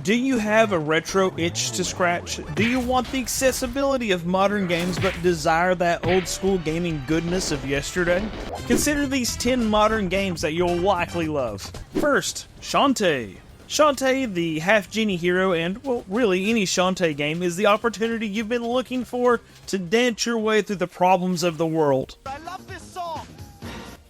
Do you have a retro itch to scratch? Do you want the accessibility of modern games but desire that old school gaming goodness of yesterday? Consider these 10 modern games that you'll likely love. First, Shante. Shante, the half-genie hero, and, well, really any Shante game, is the opportunity you've been looking for to dance your way through the problems of the world. I love this song!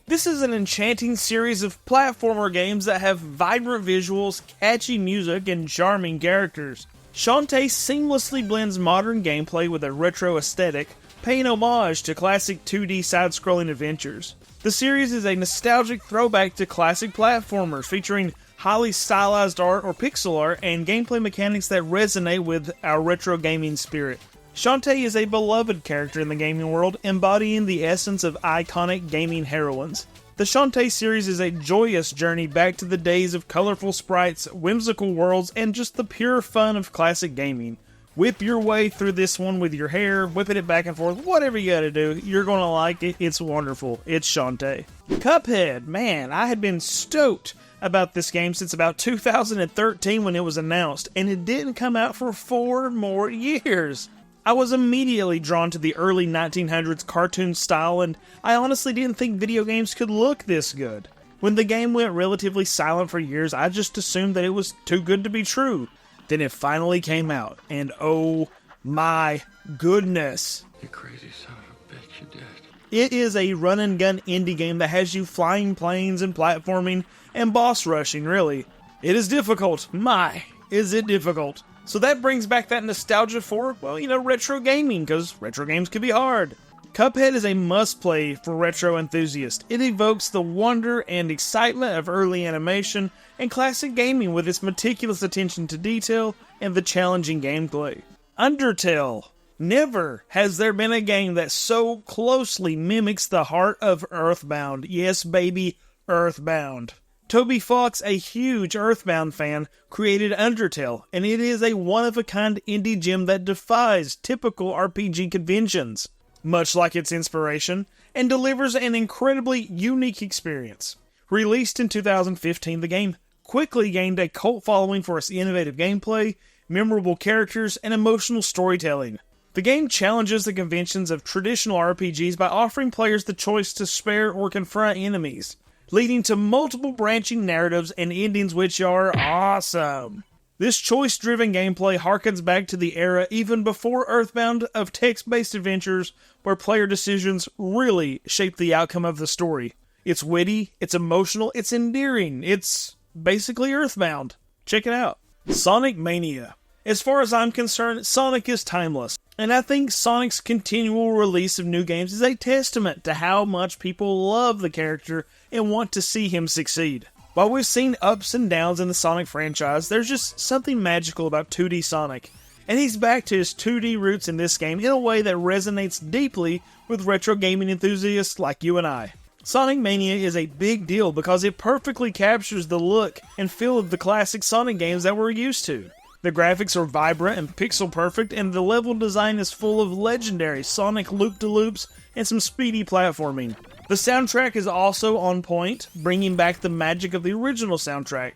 This is an enchanting series of platformer games that have vibrant visuals, catchy music, and charming characters. Shante seamlessly blends modern gameplay with a retro aesthetic, paying homage to classic 2D side-scrolling adventures. The series is a nostalgic throwback to classic platformers, featuring highly stylized art or pixel art and gameplay mechanics that resonate with our retro gaming spirit. Shante is a beloved character in the gaming world, embodying the essence of iconic gaming heroines. The Shante series is a joyous journey back to the days of colorful sprites, whimsical worlds, and just the pure fun of classic gaming. Whip your way through this one with your hair, whipping it back and forth, whatever you gotta do, you're gonna like it, it's wonderful, it's Shante. Cuphead, man, I had been stoked about this game since about 2013 when it was announced, and it didn't come out for 4 more years. I was immediately drawn to the early 1900s cartoon style, and I honestly didn't think video games could look this good. When the game went relatively silent for years, I just assumed that it was too good to be true. Then it finally came out, and oh my goodness. You crazy son of a bitch, you did. It is a run-and-gun indie game that has you flying planes and platforming and boss rushing, really. It is difficult. My, is it difficult. So that brings back that nostalgia for, well, retro gaming, because retro games can be hard. Cuphead is a must-play for retro enthusiasts. It evokes the wonder and excitement of early animation and classic gaming with its meticulous attention to detail and the challenging gameplay. Undertale. Never has there been a game that so closely mimics the heart of Earthbound. Yes, baby, Earthbound. Toby Fox, a huge Earthbound fan, created Undertale, and it is a one-of-a-kind indie gem that defies typical RPG conventions, much like its inspiration, and delivers an incredibly unique experience. Released in 2015, the game quickly gained a cult following for its innovative gameplay, memorable characters, and emotional storytelling. The game challenges the conventions of traditional RPGs by offering players the choice to spare or confront enemies, leading to multiple branching narratives and endings which are awesome. This choice-driven gameplay harkens back to the era even before Earthbound of text-based adventures where player decisions really shape the outcome of the story. It's witty, it's emotional, it's endearing, it's basically Earthbound. Check it out. Sonic Mania. As far as I'm concerned, Sonic is timeless, and I think Sonic's continual release of new games is a testament to how much people love the character and want to see him succeed. While we've seen ups and downs in the Sonic franchise, there's just something magical about 2D Sonic, and he's back to his 2D roots in this game in a way that resonates deeply with retro gaming enthusiasts like you and I. Sonic Mania is a big deal because it perfectly captures the look and feel of the classic Sonic games that we're used to. The graphics are vibrant and pixel perfect, and the level design is full of legendary Sonic loop-de-loops and some speedy platforming. The soundtrack is also on point, bringing back the magic of the original soundtrack.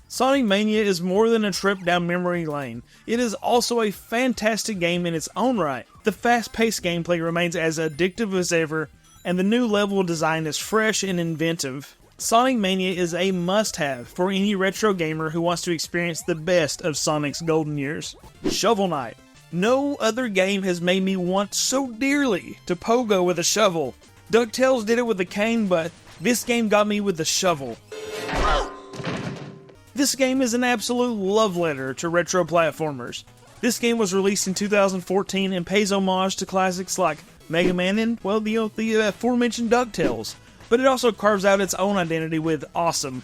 Sonic Mania is more than a trip down memory lane. It is also a fantastic game in its own right. The fast-paced gameplay remains as addictive as ever, and the new level design is fresh and inventive. Sonic Mania is a must-have for any retro gamer who wants to experience the best of Sonic's golden years. Shovel Knight. No other game has made me want so dearly to pogo with a shovel. DuckTales did it with a cane, but this game got me with the shovel. This game is an absolute love letter to retro platformers. This game was released in 2014 and pays homage to classics like Mega Man and, well, the aforementioned DuckTales. But it also carves out its own identity with awesome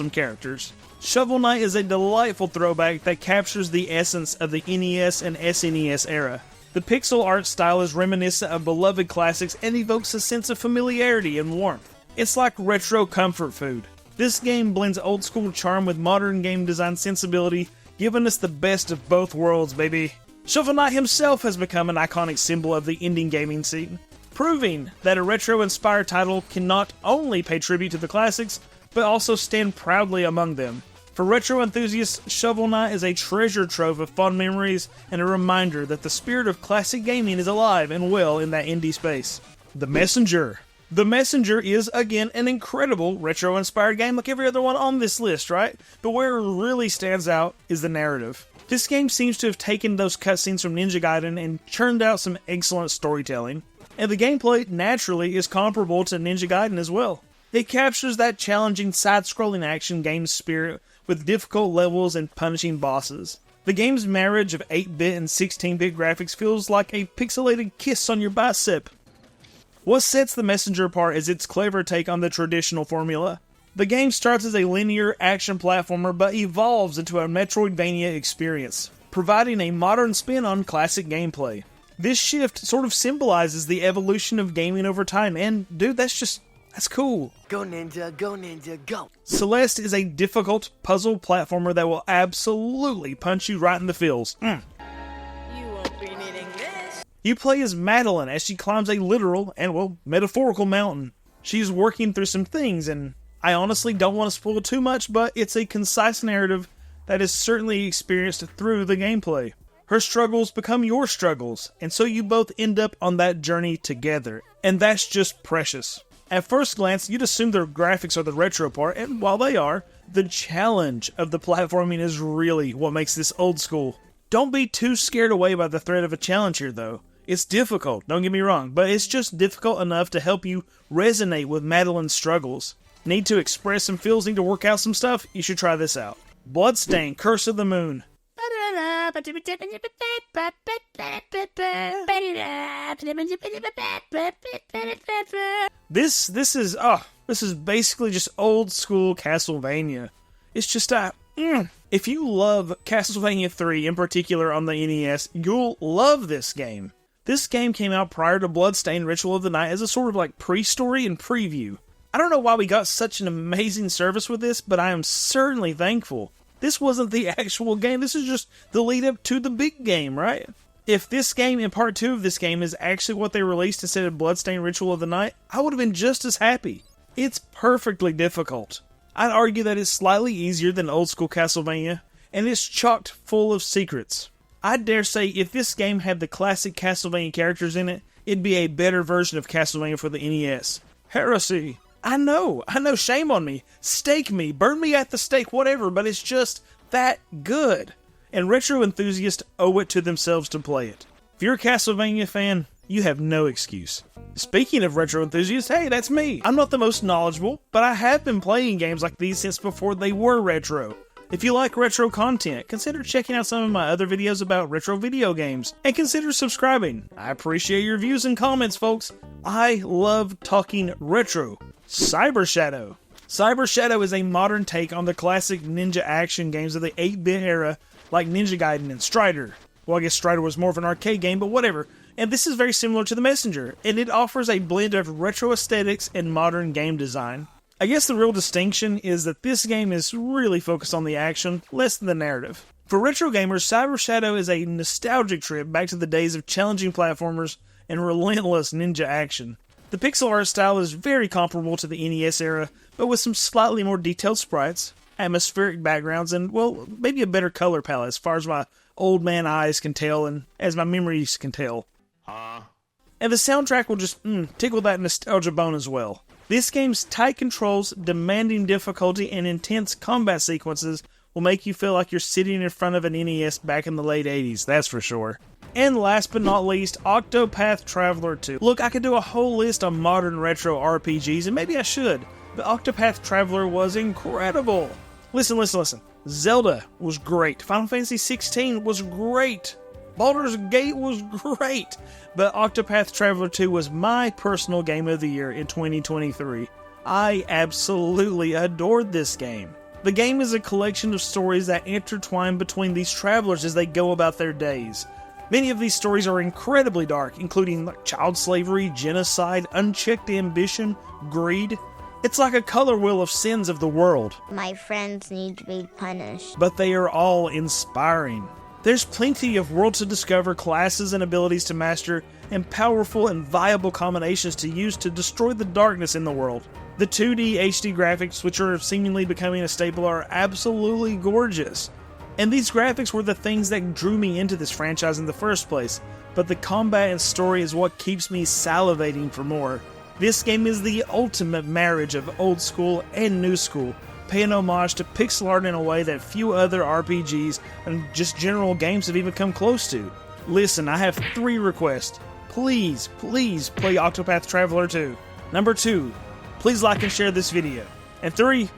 characters. Shovel Knight is a delightful throwback that captures the essence of the NES and SNES era. The pixel art style is reminiscent of beloved classics and evokes a sense of familiarity and warmth. It's like retro comfort food. This game blends old school charm with modern game design sensibility, giving us the best of both worlds, baby. Shovel Knight himself has become an iconic symbol of the indie gaming scene, proving that a retro-inspired title can not only pay tribute to the classics, but also stand proudly among them. For retro enthusiasts, Shovel Knight is a treasure trove of fond memories and a reminder that the spirit of classic gaming is alive and well in that indie space. The Messenger. The Messenger is, again, an incredible retro-inspired game like every other one on this list, right? But where it really stands out is the narrative. This game seems to have taken those cutscenes from Ninja Gaiden and churned out some excellent storytelling. And the gameplay, naturally, is comparable to Ninja Gaiden as well. It captures that challenging side-scrolling action game spirit with difficult levels and punishing bosses. The game's marriage of 8-bit and 16-bit graphics feels like a pixelated kiss on your bicep. What sets The Messenger apart is its clever take on the traditional formula. The game starts as a linear action platformer but evolves into a Metroidvania experience, providing a modern spin on classic gameplay. This shift sort of symbolizes the evolution of gaming over time, and dude, that's cool. Go ninja, go! Celeste is a difficult puzzle platformer that will absolutely punch you right in the feels. You won't be needing this. You play as Madeline as she climbs a literal and, well, metaphorical mountain. She's working through some things, and I honestly don't want to spoil too much, but it's a concise narrative that is certainly experienced through the gameplay. Her struggles become your struggles, and so you both end up on that journey together, and that's just precious. At first glance, you'd assume the graphics are the retro part, and while they are, the challenge of the platforming is really what makes this old school. Don't be too scared away by the threat of a challenge here, though. It's difficult, don't get me wrong, but it's just difficult enough to help you resonate with Madeline's struggles. Need to express some feels, need to work out some stuff? You should try this out. Bloodstained Curse of the Moon. This is basically just old school Castlevania. It's just if you love Castlevania 3 in particular on the NES, you'll love this game. This game came out prior to Bloodstained Ritual of the Night as a sort of like pre-story and preview. I don't know why we got such an amazing service with this, but I am certainly thankful. This wasn't the actual game, this is just the lead up to the big game, right? If this game and part 2 of this game is actually what they released instead of Bloodstained Ritual of the Night, I would have been just as happy. It's perfectly difficult. I'd argue that it's slightly easier than old school Castlevania, and it's chocked full of secrets. I dare say if this game had the classic Castlevania characters in it, it'd be a better version of Castlevania for the NES. Heresy. I know, shame on me. Stake me, burn me at the stake, whatever, but it's just that good. And retro enthusiasts owe it to themselves to play it. If you're a Castlevania fan, you have no excuse. Speaking of retro enthusiasts, hey, that's me. I'm not the most knowledgeable, but I have been playing games like these since before they were retro. If you like retro content, consider checking out some of my other videos about retro video games, and consider subscribing. I appreciate your views and comments, folks. I love talking retro. Cyber Shadow. Cyber Shadow is a modern take on the classic ninja action games of the 8-bit era, like Ninja Gaiden and Strider. Well, I guess Strider was more of an arcade game, but whatever. And this is very similar to The Messenger, and it offers a blend of retro aesthetics and modern game design. I guess the real distinction is that this game is really focused on the action, less than the narrative. For retro gamers, Cyber Shadow is a nostalgic trip back to the days of challenging platformers and relentless ninja action. The pixel art style is very comparable to the NES era, but with some slightly more detailed sprites, atmospheric backgrounds, and, well, maybe a better color palette as far as my old man eyes can tell and as my memories can tell. And the soundtrack will just tickle that nostalgia bone as well. This game's tight controls, demanding difficulty, and intense combat sequences will make you feel like you're sitting in front of an NES back in the late 80s, that's for sure. And last but not least, Octopath Traveler 2. Look, I could do a whole list on modern retro RPGs, and maybe I should, but Octopath Traveler was incredible. Listen. Zelda was great. Final Fantasy 16 was great. Baldur's Gate was great. But Octopath Traveler 2 was my personal game of the year in 2023. I absolutely adored this game. The game is a collection of stories that intertwine between these travelers as they go about their days. Many of these stories are incredibly dark, including child slavery, genocide, unchecked ambition, greed. It's like a color wheel of sins of the world. My friends need to be punished. But they are all inspiring. There's plenty of worlds to discover, classes and abilities to master, and powerful and viable combinations to use to destroy the darkness in the world. The 2D HD graphics, which are seemingly becoming a staple, are absolutely gorgeous. And these graphics were the things that drew me into this franchise in the first place, but the combat and story is what keeps me salivating for more. This game is the ultimate marriage of old school and new school, paying homage to pixel art in a way that few other RPGs and just general games have even come close to. Listen, I have 3 requests. Please play Octopath Traveler 2. Number 2, please like and share this video. And 3,